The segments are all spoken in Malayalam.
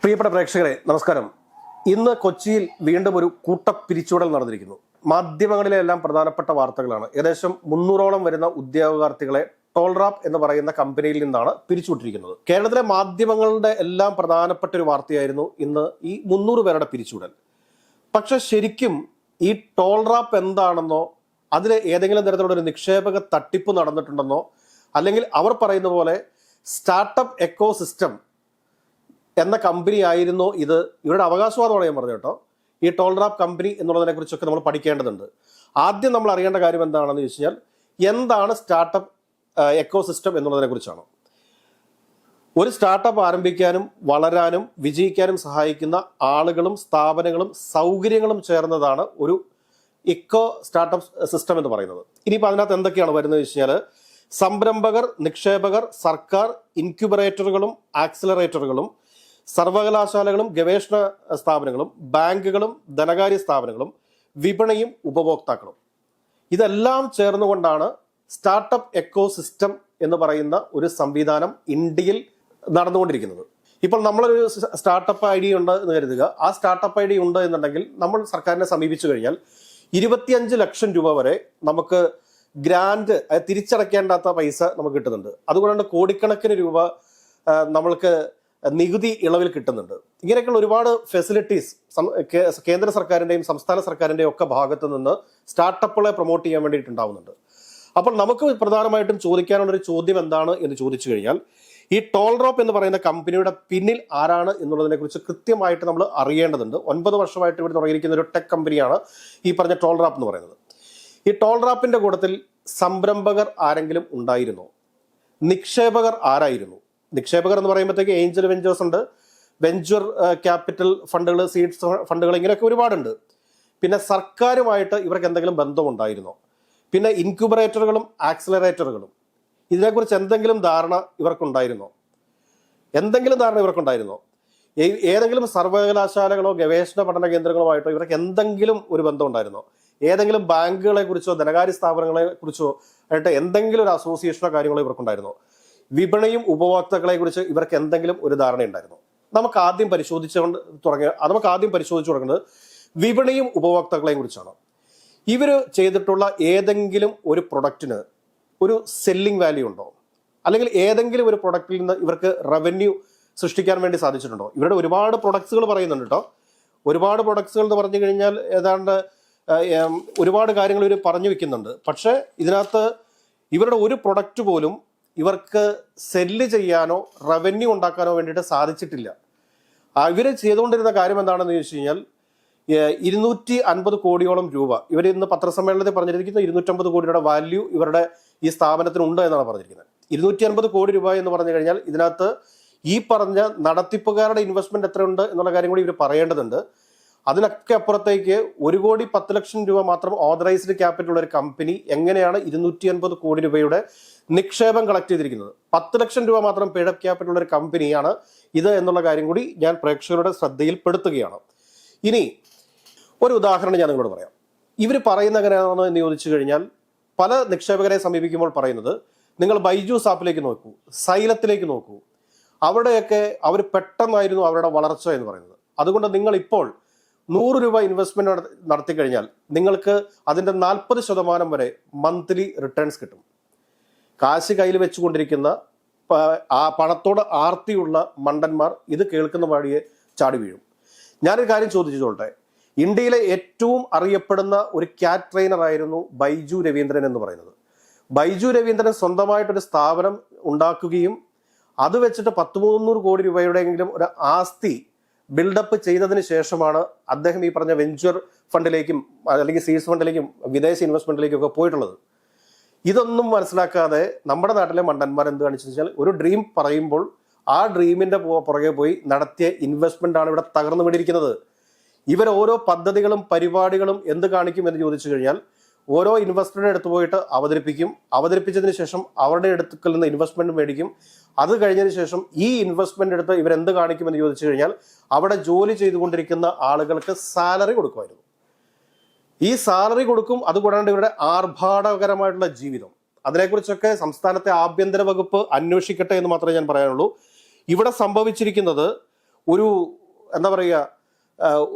പ്രിയപ്പെട്ട പ്രേക്ഷകരെ നമസ്കാരം. ഇന്ന് കൊച്ചിയിൽ വീണ്ടും ഒരു കൂട്ടപ്പിരിച്ചുവിടൽ നടന്നിരിക്കുന്നു. മാധ്യമങ്ങളിലെ എല്ലാം പ്രധാനപ്പെട്ട വാർത്തകളാണ്. ഏകദേശം 300ഓളം വരുന്ന ഉദ്യോഗാർത്ഥികളെ ടോൾറാപ്പ് എന്ന് പറയുന്ന കമ്പനിയിൽ നിന്നാണ് പിരിച്ചുവിട്ടിരിക്കുന്നത്. കേരളത്തിലെ മാധ്യമങ്ങളുടെ എല്ലാം പ്രധാനപ്പെട്ട ഒരു വാർത്തയായിരുന്നു ഇന്ന് ഈ 300 പേരുടെ പിരിച്ചുവിടൽ. പക്ഷെ ശരിക്കും ഈ ടോൾറാപ്പ് എന്താണെന്നോ അതിൽ ഏതെങ്കിലും തരത്തിലുള്ള ഒരു നിക്ഷേപക തട്ടിപ്പ് നടന്നിട്ടുണ്ടെന്നോ അല്ലെങ്കിൽ അവർ പറയുന്ന പോലെ സ്റ്റാർട്ടപ്പ് എക്കോ സിസ്റ്റം എന്ന കമ്പനി ആയിരുന്നോ ഇത്, ഇവരുടെ അവകാശവാദമാണ് ഞാൻ പറഞ്ഞു കേട്ടോ. ഈ ടോൾറാപ്പ് കമ്പനി എന്നുള്ളതിനെ കുറിച്ചൊക്കെ നമ്മൾ പഠിക്കേണ്ടതുണ്ട്. ആദ്യം നമ്മൾ അറിയേണ്ട കാര്യം എന്താണെന്ന് ചോദിച്ചു കഴിഞ്ഞാൽ, എന്താണ് സ്റ്റാർട്ടപ്പ് എക്കോ സിസ്റ്റം എന്നുള്ളതിനെ കുറിച്ചാണ്. ഒരു സ്റ്റാർട്ടപ്പ് ആരംഭിക്കാനും വളരാനും വിജയിക്കാനും സഹായിക്കുന്ന ആളുകളും സ്ഥാപനങ്ങളും സൗകര്യങ്ങളും ചേർന്നതാണ് ഒരു ഇക്കോ സ്റ്റാർട്ടപ്പ് സിസ്റ്റം എന്ന് പറയുന്നത്. ഇനിയിപ്പോൾ അതിനകത്ത് എന്തൊക്കെയാണ് വരുന്നത് വെച്ച് കഴിഞ്ഞാൽ, സംരംഭകർ, നിക്ഷേപകർ, സർക്കാർ, ഇൻക്യുബറേറ്ററുകളും ആക്സിലറേറ്ററുകളും, സർവകലാശാലകളും ഗവേഷണ സ്ഥാപനങ്ങളും, ബാങ്കുകളും ധനകാര്യ സ്ഥാപനങ്ങളും, വിപണിയും ഉപഭോക്താക്കളും, ഇതെല്ലാം ചേർന്നുകൊണ്ടാണ് സ്റ്റാർട്ടപ്പ് എക്കോ സിസ്റ്റം എന്ന് പറയുന്ന ഒരു സംവിധാനം ഇന്ത്യയിൽ നടന്നുകൊണ്ടിരിക്കുന്നത്. ഇപ്പോൾ നമ്മളൊരു സ്റ്റാർട്ടപ്പ് ഐ ഡി ഉണ്ട് എന്ന് കരുതുക. ആ സ്റ്റാർട്ടപ്പ് ഐ ഡി ഉണ്ട് എന്നുണ്ടെങ്കിൽ നമ്മൾ സർക്കാരിനെ സമീപിച്ചു കഴിഞ്ഞാൽ 25 ലക്ഷം രൂപ വരെ നമുക്ക് ഗ്രാന്റ്, തിരിച്ചടയ്ക്കേണ്ടാത്ത പൈസ നമുക്ക് കിട്ടുന്നുണ്ട്. അതുകൊണ്ടാണ് കോടിക്കണക്കിന് രൂപ നമ്മൾക്ക് നികുതി ഇളവിൽ കിട്ടുന്നുണ്ട്. ഇങ്ങനെയൊക്കെയുള്ള ഒരുപാട് ഫെസിലിറ്റീസ് കേന്ദ്ര സർക്കാരിൻ്റെയും സംസ്ഥാന സർക്കാരിൻ്റെയും ഒക്കെ ഭാഗത്തു നിന്ന് സ്റ്റാർട്ടപ്പുകളെ പ്രൊമോട്ട് ചെയ്യാൻ വേണ്ടിയിട്ടുണ്ടാവുന്നുണ്ട്. അപ്പോൾ നമുക്ക് പ്രധാനമായിട്ടും ചോദിക്കാനുള്ളൊരു ചോദ്യം എന്താണ് എന്ന് ചോദിച്ചു കഴിഞ്ഞാൽ, ഈ ടോൾറാപ്പ് എന്ന് പറയുന്ന കമ്പനിയുടെ പിന്നിൽ ആരാണ് എന്നുള്ളതിനെ കുറിച്ച് കൃത്യമായിട്ട് നമ്മൾ അറിയേണ്ടതുണ്ട്. 9 വർഷമായിട്ട് ഇവിടെ തുടങ്ങിയിരിക്കുന്ന ഒരു ടെക് കമ്പനിയാണ് ഈ പറഞ്ഞ ടോൾറാപ്പ് എന്ന് പറയുന്നത്. ഈ ടോൾറാപ്പിന്റെ കൂട്ടത്തിൽ സംരംഭകർ ആരെങ്കിലും ഉണ്ടായിരുന്നോ? നിക്ഷേപകർ ആരായിരുന്നു? നിക്ഷേപകർ എന്ന് പറയുമ്പോഴത്തേക്ക് ഏഞ്ചൽ വെഞ്ചേഴ്സ് ഉണ്ട്, വെഞ്ചർ ക്യാപിറ്റൽ ഫണ്ടുകൾ, സീഡ്സ് ഫണ്ടുകൾ, ഇങ്ങനെയൊക്കെ ഒരുപാടുണ്ട്. പിന്നെ സർക്കാരുമായിട്ട് ഇവർക്ക് എന്തെങ്കിലും ബന്ധമുണ്ടായിരുന്നോ? പിന്നെ ഇൻക്യുബറേറ്ററുകളും ആക്സിലറേറ്ററുകളും, ഇതിനെക്കുറിച്ച് എന്തെങ്കിലും ധാരണ ഇവർക്കുണ്ടായിരുന്നോ? ഏതെങ്കിലും സർവകലാശാലകളോ ഗവേഷണ പഠന കേന്ദ്രങ്ങളുമായിട്ടോ ഇവർക്ക് എന്തെങ്കിലും ഒരു ബന്ധം ഉണ്ടായിരുന്നോ? ഏതെങ്കിലും ബാങ്കുകളെ കുറിച്ചോ ധനകാര്യ സ്ഥാപനങ്ങളെ കുറിച്ചോ ആയിട്ട് എന്തെങ്കിലും ഒരു അസോസിയേഷനോ കാര്യങ്ങളോ ഇവർക്കുണ്ടായിരുന്നോ? വിപണിയും ഉപഭോക്താക്കളെ കുറിച്ച് ഇവർക്ക് എന്തെങ്കിലും ഒരു ധാരണ ഉണ്ടായിരുന്നു? നമുക്ക് ആദ്യം പരിശോധിച്ചു തുടങ്ങുന്നത് വിപണിയും ഉപഭോക്താക്കളെയും കുറിച്ചാണ്. ഇവർ ചെയ്തിട്ടുള്ള ഏതെങ്കിലും ഒരു പ്രൊഡക്റ്റിന് ഒരു സെല്ലിംഗ് വാല്യൂ ഉണ്ടോ? അല്ലെങ്കിൽ ഏതെങ്കിലും ഒരു പ്രൊഡക്റ്റിൽ നിന്ന് ഇവർക്ക് റവന്യൂ സൃഷ്ടിക്കാൻ വേണ്ടി സാധിച്ചിട്ടുണ്ടോ? ഇവരുടെ ഒരുപാട് പ്രൊഡക്ട്സുകൾ പറയുന്നുണ്ട് കേട്ടോ. ഒരുപാട് പ്രൊഡക്ട്സുകൾ എന്ന് പറഞ്ഞു കഴിഞ്ഞാൽ ഏതാണ്ട് ഒരുപാട് കാര്യങ്ങൾ ഇവർ പറഞ്ഞു വെക്കുന്നുണ്ട്. പക്ഷേ ഇതിനകത്ത് ഇവരുടെ ഒരു പ്രൊഡക്റ്റ് പോലും ഇവർക്ക് സെല്ല് ചെയ്യാനോ റവന്യൂ ഉണ്ടാക്കാനോ വേണ്ടിയിട്ട് സാധിച്ചിട്ടില്ല. ഇവർ ചെയ്തുകൊണ്ടിരുന്ന കാര്യം എന്താണെന്ന് ചോദിച്ചു കഴിഞ്ഞാൽ, 250 കോടിയോളം രൂപ ഇവർ ഇന്ന് പത്രസമ്മേളനത്തിൽ പറഞ്ഞിരിക്കുന്നത് 250 കോടിയുടെ വാല്യൂ ഇവരുടെ ഈ സ്ഥാപനത്തിനുണ്ട് എന്നാണ് പറഞ്ഞിരിക്കുന്നത്. 250 കോടി രൂപ എന്ന് പറഞ്ഞു കഴിഞ്ഞാൽ ഇതിനകത്ത് ഈ പറഞ്ഞ നടത്തിപ്പുകാരുടെ ഇൻവെസ്റ്റ്മെന്റ് എത്രയുണ്ട് എന്നുള്ള കാര്യം കൂടി ഇവർ പറയേണ്ടതുണ്ട്. അതിനൊക്കെ അപ്പുറത്തേക്ക് 1,10,00,000 രൂപ മാത്രം ഓതറൈസ്ഡ് ക്യാപിറ്റൽ ഉള്ള ഒരു കമ്പനി എങ്ങനെയാണ് 250 കോടി രൂപയുടെ നിക്ഷേപം കളക്ട് ചെയ്തിരിക്കുന്നത്? 10 ലക്ഷം രൂപ മാത്രം പേഡപ്പ് ക്യാപിറ്റൽ ഉള്ള ഒരു കമ്പനിയാണ് ഇത് എന്നുള്ള കാര്യം കൂടി ഞാൻ പ്രേക്ഷകരുടെ ശ്രദ്ധയിൽപ്പെടുത്തുകയാണ്. ഇനി ഒരു ഉദാഹരണം ഞാൻ നിങ്ങളോട് പറയാം. ഇവർ പറയുന്ന എങ്ങനെയാണോ എന്ന് ചോദിച്ചു കഴിഞ്ഞാൽ, പല നിക്ഷേപകരെ സമീപിക്കുമ്പോൾ പറയുന്നത്, നിങ്ങൾ ബൈജൂസ് ആപ്പിലേക്ക് നോക്കൂ, സൈലത്തിലേക്ക് നോക്കൂ, അവിടെയൊക്കെ അവർ പെട്ടെന്നായിരുന്നു അവരുടെ വളർച്ച എന്ന് പറയുന്നത്. അതുകൊണ്ട് നിങ്ങൾ ഇപ്പോൾ 100 രൂപ ഇൻവെസ്റ്റ്മെന്റ് നടത്തി കഴിഞ്ഞാൽ നിങ്ങൾക്ക് അതിൻ്റെ 40% വരെ മന്ത്ലി റിട്ടേൺസ് കിട്ടും. കാശ് കയ്യിൽ വെച്ചുകൊണ്ടിരിക്കുന്ന ആ പണത്തോട് ആർത്തിയുള്ള മണ്ടന്മാർ ഇത് കേൾക്കുന്ന വഴിയെ ചാടി വീഴും. ഞാനൊരു കാര്യം ചോദിച്ചോട്ടെ. ഇന്ത്യയിലെ ഏറ്റവും അറിയപ്പെടുന്ന ഒരു ക്യാറ്റ് ട്രെയിനർ ആയിരുന്നു ബൈജു രവീന്ദ്രൻ എന്ന് പറയുന്നത്. ബൈജു രവീന്ദ്രൻ സ്വന്തമായിട്ടൊരു സ്ഥാപനം ഉണ്ടാക്കുകയും അത് വെച്ചിട്ട് 300 കോടി രൂപയുടെയെങ്കിലും ഒരു ആസ്തി ബിൽഡപ്പ് ചെയ്തതിന് ശേഷമാണ് അദ്ദേഹം ഈ പറഞ്ഞ വെഞ്ചർ ഫണ്ടിലേക്കും അല്ലെങ്കിൽ സീഡ്സ് ഫണ്ടിലേക്കും വിദേശ ഇൻവെസ്റ്റ്മെന്റിലേക്കും ഒക്കെ പോയിട്ടുള്ളത്. ഇതൊന്നും മനസ്സിലാക്കാതെ നമ്മുടെ നാട്ടിലെ മണ്ടന്മാർ എന്ത് കാണിച്ചു വെച്ചാൽ, ഒരു ഡ്രീം പറയുമ്പോൾ ആ ഡ്രീമിന്റെ പുറകെ പോയി നടത്തിയ ഇൻവെസ്റ്റ്മെന്റ് ആണ് ഇവിടെ തകർന്നു വീണിരിക്കുന്നത്. ഇവർ ഓരോ പദ്ധതികളും പരിപാടികളും എന്ത് കാണിക്കും എന്ന് ചോദിച്ചു കഴിഞ്ഞാൽ, ഓരോ ഇൻവെസ്റ്ററുടെ അടുത്ത് പോയിട്ട് അവതരിപ്പിച്ചതിന് ശേഷം അവരുടെ അടുക്കൽ നിന്ന് ഇൻവെസ്റ്റ്മെന്റ് മേടിക്കും. അത് കഴിഞ്ഞതിന് ശേഷം ഈ ഇൻവെസ്റ്റ്മെന്റ് എടുത്ത് ഇവരെന്ത് കാണിക്കുമെന്ന് ചോദിച്ചു കഴിഞ്ഞാൽ, അവിടെ ജോലി ചെയ്തുകൊണ്ടിരിക്കുന്ന ആളുകൾക്ക് സാലറി കൊടുക്കുമായിരുന്നു. ഈ സാലറി കൊടുക്കും. അതുകൂടാണ്ട് ഇവരുടെ ആർഭാടകരമായിട്ടുള്ള ജീവിതം, അതിനെക്കുറിച്ചൊക്കെ സംസ്ഥാനത്തെ ആഭ്യന്തര വകുപ്പ് അന്വേഷിക്കട്ടെ എന്ന് മാത്രമേ ഞാൻ പറയാനുള്ളൂ. ഇവിടെ സംഭവിച്ചിരിക്കുന്നത് ഒരു എന്താ പറയുക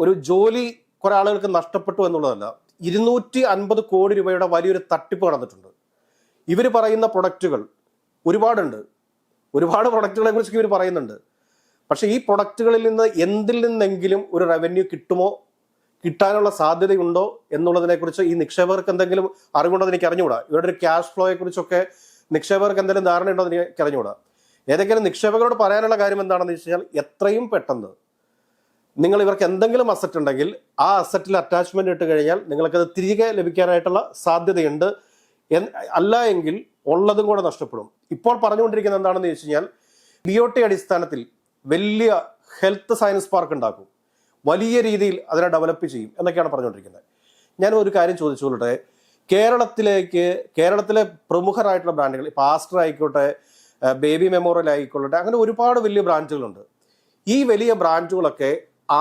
ഒരു ജോലി കുറെ ആളുകൾക്ക് നഷ്ടപ്പെട്ടു എന്നുള്ളതല്ല. 250 കോടി രൂപയുടെ വലിയൊരു തട്ടിപ്പ് നടന്നിട്ടുണ്ട്. ഇവർ പറയുന്ന പ്രൊഡക്റ്റുകൾ ഒരുപാടുണ്ട്, ഒരുപാട് പ്രൊഡക്റ്റുകളെ കുറിച്ച് ഇവർ പറയുന്നുണ്ട്. പക്ഷെ ഈ പ്രൊഡക്റ്റുകളിൽ നിന്ന് എന്തിൽ നിന്നെങ്കിലും ഒരു റവന്യൂ കിട്ടുമോ, കിട്ടാനുള്ള സാധ്യതയുണ്ടോ എന്നുള്ളതിനെക്കുറിച്ച് ഈ നിക്ഷേപകർക്ക് എന്തെങ്കിലും അറിവുണ്ടോ എന്ന് എനിക്ക് അറിഞ്ഞുകൂടാ. ഇവരുടെ ഒരു ക്യാഷ് ഫ്ലോയെ കുറിച്ചൊക്കെ നിക്ഷേപകർക്ക് എന്തെങ്കിലും ധാരണയുണ്ടോ എന്ന് എനിക്ക് അറിഞ്ഞുകൂടാ. ഏതെങ്കിലും നിക്ഷേപകരോട് പറയാനുള്ള കാര്യം എന്താണെന്ന് വെച്ച് കഴിഞ്ഞാൽ, എത്രയും പെട്ടെന്ന് നിങ്ങൾ ഇവർക്ക് എന്തെങ്കിലും അസറ്റ് ഉണ്ടെങ്കിൽ ആ അസറ്റിൽ അറ്റാച്ച്മെന്റ് ഇട്ട് കഴിഞ്ഞാൽ നിങ്ങൾക്കത് തിരികെ ലഭിക്കാനായിട്ടുള്ള സാധ്യതയുണ്ട്. അല്ല എങ്കിൽ ഉള്ളതും കൂടെ നഷ്ടപ്പെടും. ഇപ്പോൾ പറഞ്ഞുകൊണ്ടിരിക്കുന്നത് എന്താണെന്ന് വെച്ച് കഴിഞ്ഞാൽ, BOT അടിസ്ഥാനത്തിൽ വലിയ ഹെൽത്ത് സയൻസ് പാർക്ക് ഉണ്ടാക്കും, വലിയ രീതിയിൽ അതിനെ ഡെവലപ്പ് ചെയ്യും എന്നൊക്കെയാണ് പറഞ്ഞുകൊണ്ടിരിക്കുന്നത്. ഞാൻ ഒരു കാര്യം ചോദിച്ചോളട്ടെ, കേരളത്തിലെ പ്രമുഖരായിട്ടുള്ള ബ്രാൻഡുകൾ, ഇപ്പോൾ ആസ്റ്റർ ആയിക്കോട്ടെ, ബേബി മെമ്മോറിയൽ ആയിക്കോട്ടെ, അങ്ങനെ ഒരുപാട് വലിയ ബ്രാൻഡുകളുണ്ട്. ഈ വലിയ ബ്രാൻഡുകളൊക്കെ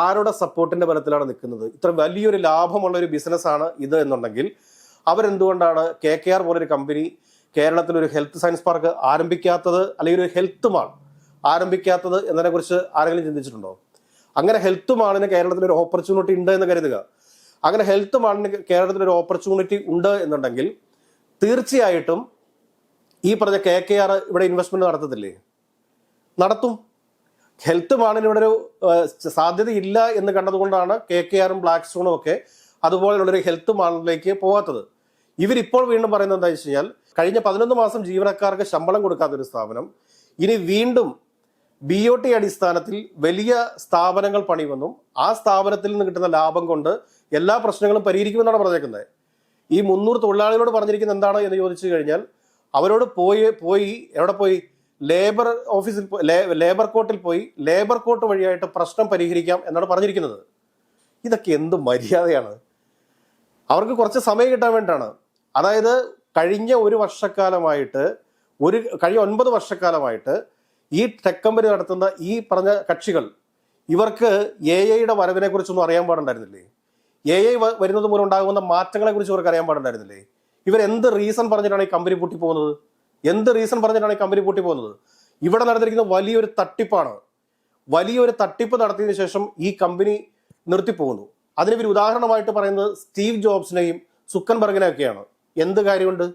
ആരുടെ സപ്പോർട്ടിന്റെ ബലത്തിലാണ് നിൽക്കുന്നത്? ഇത്ര വലിയൊരു ലാഭമുള്ള ഒരു ബിസിനസ്സാണ് ഇത് എന്നുണ്ടെങ്കിൽ അവരെന്തുകൊണ്ടാണ് KKR പോലൊരു കമ്പനി കേരളത്തിൽ ഒരു ഹെൽത്ത് സയൻസ് പാർക്ക് ആരംഭിക്കാത്തത്, അല്ലെങ്കിൽ ഒരു ഹെൽത്ത് മാൾ ആരംഭിക്കാത്തത് എന്നതിനെ കുറിച്ച് ആരെങ്കിലും ചിന്തിച്ചിട്ടുണ്ടോ? അങ്ങനെ ഹെൽത്ത് മാളിന് കേരളത്തിൽ ഒരു ഓപ്പർച്യൂണിറ്റി ഉണ്ട് എന്ന് കരുതുക. അങ്ങനെ ഹെൽത്ത് മാളിന് കേരളത്തിൽ ഒരു ഓപ്പർച്യൂണിറ്റി ഉണ്ട് എന്നുണ്ടെങ്കിൽ തീർച്ചയായിട്ടും ഈ പറഞ്ഞ KKR ഇവിടെ ഇൻവെസ്റ്റ്മെന്റ് നടത്തത്തില്ലേ? നടത്തും. ഹെൽത്ത് മാളിന് ഇവിടെ ഒരു സാധ്യതയില്ല എന്ന് കണ്ടതുകൊണ്ടാണ് KKRും ബ്ലാക്ക് സ്റ്റോണും ഒക്കെ അതുപോലുള്ളൊരു ഹെൽത്ത് മാളിലേക്ക് പോകാത്തത്. ഇവരിപ്പോൾ വീണ്ടും പറയുന്നത് എന്താ വെച്ച് കഴിഞ്ഞാൽ, കഴിഞ്ഞ 11 മാസം ജീവനക്കാർക്ക് ശമ്പളം കൊടുക്കാത്തൊരു സ്ഥാപനം ഇനി വീണ്ടും BOT അടിസ്ഥാനത്തിൽ വലിയ സ്ഥാപനങ്ങൾ പണിവെന്നും ആ സ്ഥാപനത്തിൽ നിന്ന് കിട്ടുന്ന ലാഭം കൊണ്ട് എല്ലാ പ്രശ്നങ്ങളും പരിഹരിക്കുമെന്നാണ് പറഞ്ഞേക്കുന്നത്. ഈ 300 തൊഴിലാളികളോട് പറഞ്ഞിരിക്കുന്നത് എന്താണ് എന്ന് ചോദിച്ചു കഴിഞ്ഞാൽ, അവരോട് എവിടെ പോയി ലേബർ ഓഫീസിൽ, ലേബർ കോർട്ടിൽ പോയി ലേബർ കോർട്ട് വഴിയായിട്ട് പ്രശ്നം പരിഹരിക്കാം എന്നാണ് പറഞ്ഞിരിക്കുന്നത്. ഇതൊക്കെ എന്ത് മര്യാദയാണ്? അവർക്ക് കുറച്ച് സമയം കിട്ടാൻ വേണ്ടിയിട്ടാണ്. അതായത് കഴിഞ്ഞ 9 വർഷക്കാലമായിട്ട് ഈ ടെക് കമ്പനി നടത്തുന്ന ഈ പറഞ്ഞ കക്ഷികൾ, ഇവർക്ക് AI വരവിനെ കുറിച്ചൊന്നും അറിയാൻ പാടുണ്ടായിരുന്നില്ലേ? AI വരുന്നത് മൂലം ഉണ്ടാകുന്ന മാറ്റങ്ങളെ കുറിച്ച് ഇവർക്ക് അറിയാൻ പാടുണ്ടായിരുന്നില്ലേ? ഇവർ എന്ത് റീസൺ പറഞ്ഞിട്ടാണ് ഈ കമ്പനി പൊട്ടിപ്പോകുന്നത്? ഇവിടെ നടന്നിരിക്കുന്ന വലിയൊരു തട്ടിപ്പാണ്. വലിയൊരു തട്ടിപ്പ് നടത്തിയതിനു ശേഷം ഈ കമ്പനി നിർത്തിപ്പോകുന്നു. അതിന് ഇവർ ഉദാഹരണമായിട്ട് പറയുന്നത് സ്റ്റീവ് ജോബ്സിനെയും സുക്കൻബർഗിനെയൊക്കെയാണ്. എന്ത് കാര്യമുണ്ട്?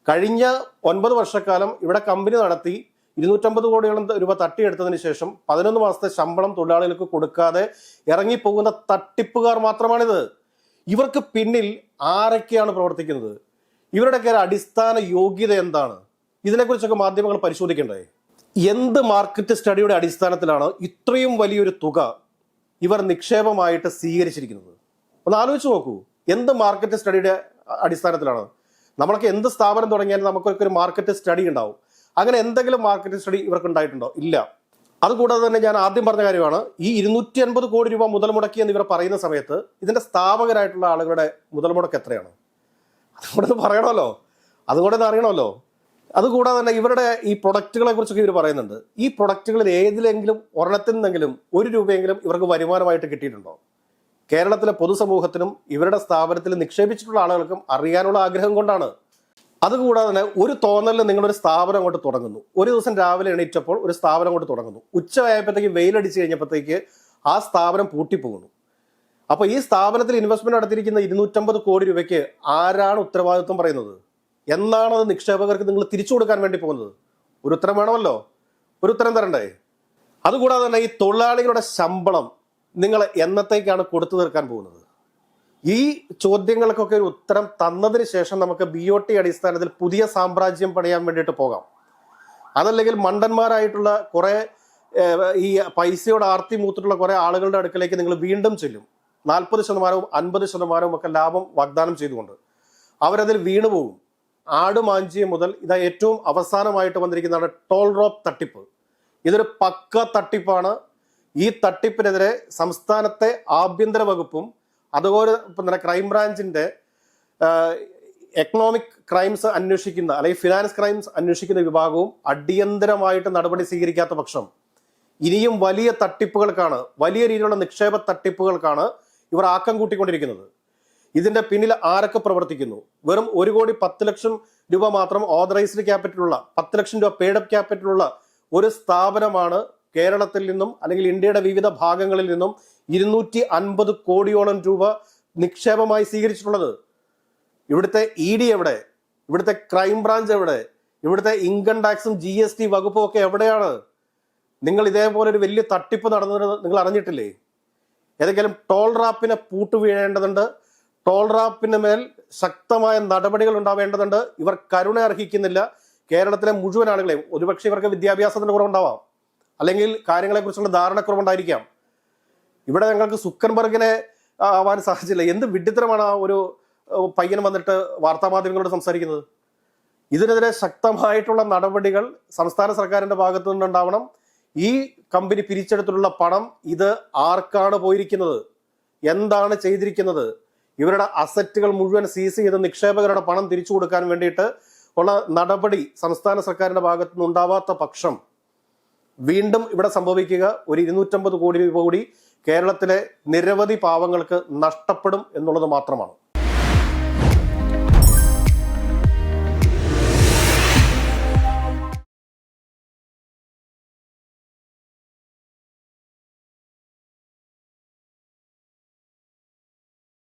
കഴിഞ്ഞ 9 വർഷക്കാലം ഇവിടെ കമ്പനി നടത്തി 250 കോടിയോളം രൂപ തട്ടിയെടുത്തതിന് ശേഷം 11 മാസത്തെ ശമ്പളം തൊഴിലാളികൾക്ക് കൊടുക്കാതെ ഇറങ്ങിപ്പോകുന്ന തട്ടിപ്പുകാർ മാത്രമാണിത്. ഇവർക്ക് പിന്നിൽ ആരൊക്കെയാണ് പ്രവർത്തിക്കുന്നത്? ഇവരുടെയൊക്കെ അടിസ്ഥാന യോഗ്യത എന്താണ്? ഇതിനെക്കുറിച്ചൊക്കെ മാധ്യമങ്ങൾ പരിശോധിക്കണ്ടേ? എന്ത് മാർക്കറ്റ് സ്റ്റഡിയുടെ അടിസ്ഥാനത്തിലാണ് ഇത്രയും വലിയൊരു തുക ഇവർ നിക്ഷേപമായിട്ട് സ്വീകരിച്ചിരിക്കുന്നത്? ഒന്ന് ആലോചിച്ച് നോക്കൂ. എന്ത് മാർക്കറ്റ് സ്റ്റഡിയുടെ അടിസ്ഥാനത്തിലാണ്? നമ്മളൊക്കെ എന്ത് സ്ഥാപനം തുടങ്ങിയാലും നമുക്കൊക്കെ ഒരു മാർക്കറ്റ് സ്റ്റഡി ഉണ്ടാവും. അങ്ങനെ എന്തെങ്കിലും മാർക്കറ്റ് സ്റ്റഡി ഇവർക്ക് ഉണ്ടായിട്ടുണ്ടോ? ഇല്ല. അതുകൂടാതെ തന്നെ ഞാൻ ആദ്യം പറഞ്ഞ കാര്യമാണ്, ഈ 250 കോടി രൂപ മുതൽ മുടക്കി എന്ന് ഇവർ പറയുന്ന സമയത്ത് ഇതിന്റെ സ്ഥാപകരായിട്ടുള്ള ആളുകളുടെ മുതൽ മുടക്ക് എത്രയാണ്? അതുകൂടെ പറയണമല്ലോ, അതുകൂടെ അറിയണമല്ലോ. അതുകൂടാതെ തന്നെ ഇവരുടെ ഈ പ്രൊഡക്റ്റുകളെ കുറിച്ചൊക്കെ ഇവർ പറയുന്നുണ്ട്. ഈ പ്രൊഡക്റ്റുകളിൽ ഏതിലെങ്കിലും ഒരെണ്ണത്തിൽ നിന്നെങ്കിലും 1 രൂപയെങ്കിലും ഇവർക്ക് വരുമാനമായിട്ട് കിട്ടിയിട്ടുണ്ടോ? കേരളത്തിലെ പൊതുസമൂഹത്തിനും ഇവരുടെ സ്ഥാപനത്തിൽ നിക്ഷേപിച്ചിട്ടുള്ള ആളുകൾക്കും അറിയാനുള്ള ആഗ്രഹം കൊണ്ടാണ്. അതുകൂടാതെ തന്നെ ഒരു തോന്നലിൽ നിങ്ങളൊരു സ്ഥാപനം അങ്ങോട്ട് തുടങ്ങുന്നു. ഒരു ദിവസം രാവിലെ എണീറ്റപ്പോൾ ഒരു സ്ഥാപനം അങ്ങോട്ട് തുടങ്ങുന്നു. ഉച്ചയായപ്പോഴത്തേക്ക് വെയിലടിച്ച് കഴിഞ്ഞപ്പോഴത്തേക്ക് ആ സ്ഥാപനം പൂട്ടിപ്പോകുന്നു. അപ്പൊ ഈ സ്ഥാപനത്തിൽ ഇൻവെസ്റ്റ്മെന്റ് നടത്തിയിരിക്കുന്ന 250 കോടി രൂപയ്ക്ക് ആരാണ് ഉത്തരവാദിത്വം പറയുന്നത്? എന്നാണ് അത് നിക്ഷേപകർക്ക് നിങ്ങൾ തിരിച്ചു കൊടുക്കാൻ വേണ്ടി പോകുന്നത്? ഒരു ഉത്തരം വേണമല്ലോ, ഒരു ഉത്തരം തരണ്ടേ? അതുകൂടാതെ തന്നെ ഈ തൊഴിലാളികളുടെ ശമ്പളം നിങ്ങൾ എന്നത്തേക്കാണ് കൊടുത്തു തീർക്കാൻ പോകുന്നത്? ഈ ചോദ്യങ്ങൾക്കൊക്കെ ഒരു ഉത്തരം തന്നതിന് ശേഷം നമുക്ക് BOT അടിസ്ഥാനത്തിൽ പുതിയ സാമ്രാജ്യം പണിയാൻ വേണ്ടിയിട്ട് പോകാം. അതല്ലെങ്കിൽ മണ്ടന്മാരായിട്ടുള്ള കുറെ ഈ പൈസയോട് ആർത്തി മൂത്തിട്ടുള്ള കുറെ ആളുകളുടെ അടുക്കലേക്ക് നിങ്ങൾ വീണ്ടും ചെല്ലും. 40%, 50% ഒക്കെ ലാഭം വാഗ്ദാനം ചെയ്തുകൊണ്ട് അവരതിൽ വീണുപോകും. ആടുമാഞ്ചിയം മുതൽ ഇതാ ഏറ്റവും അവസാനമായിട്ട് വന്നിരിക്കുന്നതാണ് ടോൾ റോപ്പ് തട്ടിപ്പ്. ഇതൊരു പക്ക തട്ടിപ്പാണ്. ഈ തട്ടിപ്പിനെതിരെ സംസ്ഥാനത്തെ ആഭ്യന്തര വകുപ്പും അതുപോലെ തന്നെ ക്രൈംബ്രാഞ്ചിന്റെ എക്കണോമിക് ക്രൈംസ് അന്വേഷിക്കുന്ന അല്ലെങ്കിൽ ഫിനാൻസ് ക്രൈംസ് അന്വേഷിക്കുന്ന വിഭാഗവും അടിയന്തരമായിട്ട് നടപടി സ്വീകരിക്കാത്ത പക്ഷം ഇനിയും വലിയ തട്ടിപ്പുകൾക്കാണ്, വലിയ രീതിയിലുള്ള നിക്ഷേപ തട്ടിപ്പുകൾക്കാണ് ഇവർ ആക്കം കൂട്ടിക്കൊണ്ടിരിക്കുന്നത്. ഇതിന്റെ പിന്നിൽ ആരൊക്കെ പ്രവർത്തിക്കുന്നു? വെറും 1,10,00,000 രൂപ മാത്രം ഓതറൈസ്ഡ് ക്യാപിറ്റലുള്ള, 10 ലക്ഷം രൂപ പെയ്ഡ് അപ്പ് ക്യാപിറ്റലുള്ള ഒരു സ്ഥാപനമാണ് കേരളത്തിൽ നിന്നും അല്ലെങ്കിൽ ഇന്ത്യയുടെ വിവിധ ഭാഗങ്ങളിൽ നിന്നും 250 കോടിയോളം രൂപ നിക്ഷേപമായി സ്വീകരിച്ചിട്ടുള്ളത്? ഇവിടുത്തെ ED എവിടെ? ഇവിടുത്തെ ക്രൈംബ്രാഞ്ച് എവിടെ? ഇവിടുത്തെ ഇൻകം ടാക്സും GST വകുപ്പും ഒക്കെ എവിടെയാണ്? നിങ്ങൾ ഇതേപോലെ ഒരു വലിയ തട്ടിപ്പ് നടന്നത് നിങ്ങൾ അറിഞ്ഞിട്ടില്ലേ? ഏതെങ്കിലും ടോൾ റാപ്പിനെ പൂട്ട് വീഴേണ്ടതുണ്ട്. ടോൾ റാപ്പിന് മേൽ ശക്തമായ നടപടികൾ ഉണ്ടാവേണ്ടതുണ്ട്. ഇവർ കരുണ അർഹിക്കുന്നില്ല കേരളത്തിലെ മുഴുവൻ ആളുകളെയും. ഒരുപക്ഷെ ഇവർക്ക് വിദ്യാഭ്യാസത്തിന് കുറവുണ്ടാവാം, അല്ലെങ്കിൽ കാര്യങ്ങളെക്കുറിച്ചുള്ള ധാരണക്കുറവുണ്ടായിരിക്കാം. ഇവിടെ ഞങ്ങൾക്ക് സുക്കൻബർഗിനെ ആവാൻ സാധിച്ചില്ല. എന്ത് വിഡ്ഢിത്തരമാണ് ആ ഒരു പയ്യൻ വന്നിട്ട് വാർത്താമാധ്യമങ്ങളോട് സംസാരിക്കുന്നത്? ഇതിനെതിരെ ശക്തമായിട്ടുള്ള നടപടികൾ സംസ്ഥാന സർക്കാരിന്റെ ഭാഗത്തു നിന്നുണ്ടാവണം. ഈ കമ്പനി പിരിച്ചെടുത്തിട്ടുള്ള പണം ഇത് ആർക്കാണ് പോയിരിക്കുന്നത്? എന്താണ് ചെയ്തിരിക്കുന്നത്? ഇവരുടെ അസറ്റുകൾ മുഴുവൻ സീസ് ചെയ്ത് നിക്ഷേപകരുടെ പണം തിരിച്ചു കൊടുക്കാൻ വേണ്ടിയിട്ട് ഉള്ള നടപടി സംസ്ഥാന സർക്കാരിന്റെ ഭാഗത്തു നിന്നുണ്ടാവാത്ത പക്ഷം വീണ്ടും ഇവിടെ സംഭവിക്കുക ഒരു 250 കോടി രൂപ കൂടി കേരളത്തിലെ നിരവധി പാവങ്ങൾക്ക് നഷ്ടപ്പെടും എന്നുള്ളത് മാത്രമാണ്.